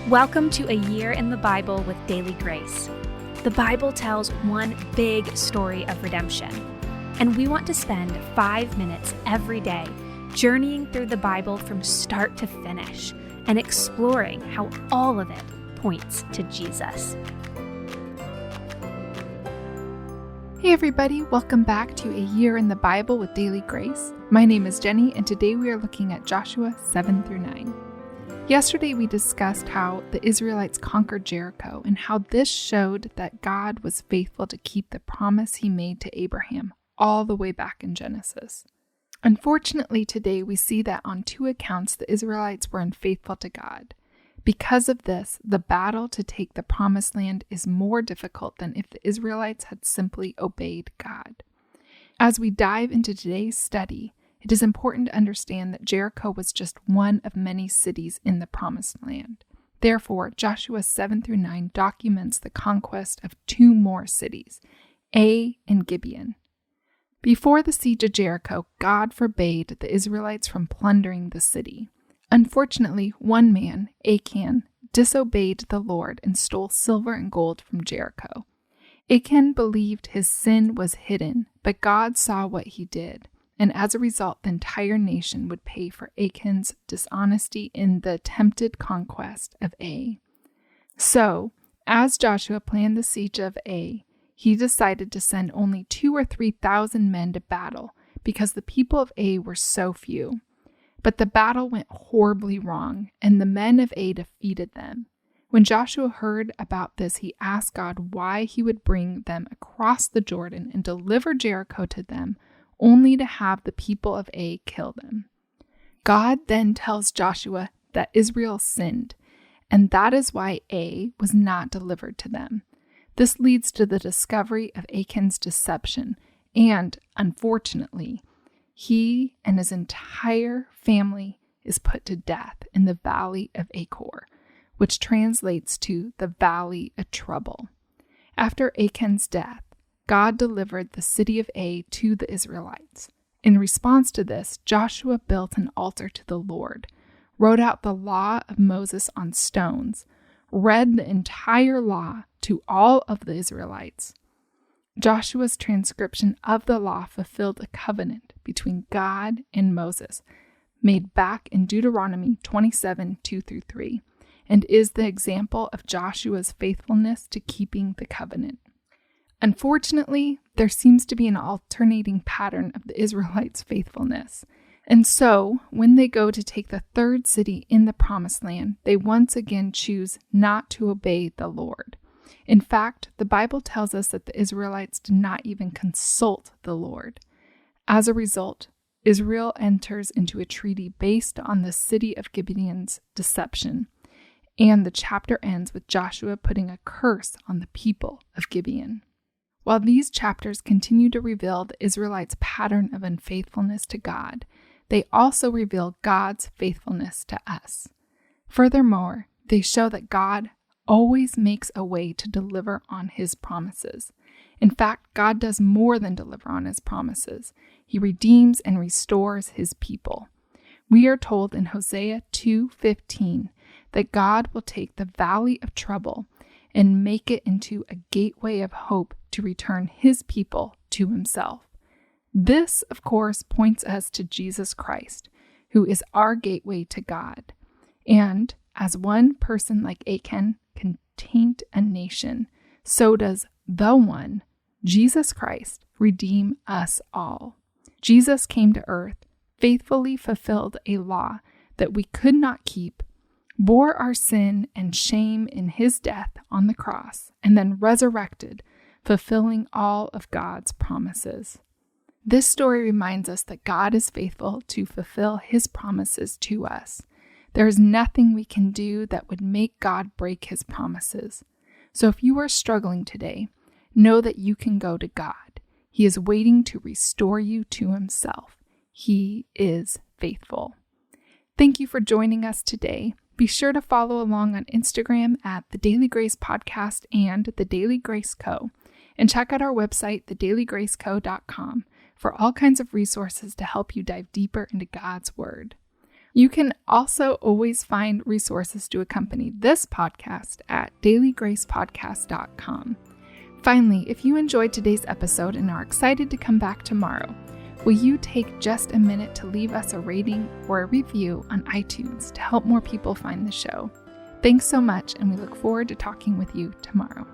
Welcome to A Year in the Bible with Daily Grace. The Bible tells one big story of redemption, and we want to spend 5 minutes every day journeying through the Bible from start to finish and exploring how all of it points to Jesus. Hey everybody, welcome back to A Year in the Bible with Daily Grace. My name is Jenny, and today we are looking at Joshua 7 through 9. Yesterday we discussed how the Israelites conquered Jericho and how this showed that God was faithful to keep the promise he made to Abraham all the way back in Genesis. Unfortunately, today we see that on 2 accounts the Israelites were unfaithful to God. Because of this, the battle to take the promised land is more difficult than if the Israelites had simply obeyed God. As we dive into today's study, it is important to understand that Jericho was just one of many cities in the Promised Land. Therefore, Joshua 7 through 9 documents the conquest of 2 more cities, Ai and Gibeon. Before the siege of Jericho, God forbade the Israelites from plundering the city. Unfortunately, one man, Achan, disobeyed the Lord and stole silver and gold from Jericho. Achan believed his sin was hidden, but God saw what he did. And as a result, the entire nation would pay for Achan's dishonesty in the attempted conquest of Ai. So, as Joshua planned the siege of Ai, he decided to send only 2,000 or 3,000 men to battle because the people of Ai were so few. But the battle went horribly wrong, and the men of Ai defeated them. When Joshua heard about this, he asked God why he would bring them across the Jordan and deliver Jericho to them, only to have the people of Ai kill them. God then tells Joshua that Israel sinned, and that is why Ai was not delivered to them. This leads to the discovery of Achan's deception, and, unfortunately, he and his entire family is put to death in the Valley of Achor, which translates to the Valley of Trouble. After Achan's death, God delivered the city of Ai to the Israelites. In response to this, Joshua built an altar to the Lord, wrote out the law of Moses on stones, read the entire law to all of the Israelites. Joshua's transcription of the law fulfilled a covenant between God and Moses, made back in Deuteronomy 27, 2-3, and is the example of Joshua's faithfulness to keeping the covenant. Unfortunately, there seems to be an alternating pattern of the Israelites' faithfulness. And so, when they go to take the 3rd city in the Promised Land, they once again choose not to obey the Lord. In fact, the Bible tells us that the Israelites did not even consult the Lord. As a result, Israel enters into a treaty based on the city of Gibeon's deception, and the chapter ends with Joshua putting a curse on the people of Gibeon. While these chapters continue to reveal the Israelites' pattern of unfaithfulness to God, they also reveal God's faithfulness to us. Furthermore, they show that God always makes a way to deliver on his promises. In fact, God does more than deliver on his promises. He redeems and restores his people. We are told in Hosea 2:15 that God will take the valley of trouble and make it into a gateway of hope to return his people to himself. This, of course, points us to Jesus Christ, who is our gateway to God. And as one person like Achan can taint a nation, so does the one, Jesus Christ, redeem us all. Jesus came to earth, faithfully fulfilled a law that we could not keep, bore our sin and shame in his death on the cross, and then resurrected, fulfilling all of God's promises. This story reminds us that God is faithful to fulfill his promises to us. There is nothing we can do that would make God break his promises. So if you are struggling today, know that you can go to God. He is waiting to restore you to himself. He is faithful. Thank you for joining us today. Be sure to follow along on Instagram at The Daily Grace Podcast and The Daily Grace Co. And check out our website, thedailygraceco.com, for all kinds of resources to help you dive deeper into God's Word. You can also always find resources to accompany this podcast at dailygracepodcast.com. Finally, if you enjoyed today's episode and are excited to come back tomorrow, will you take just a minute to leave us a rating or a review on iTunes to help more people find the show? Thanks so much, and we look forward to talking with you tomorrow.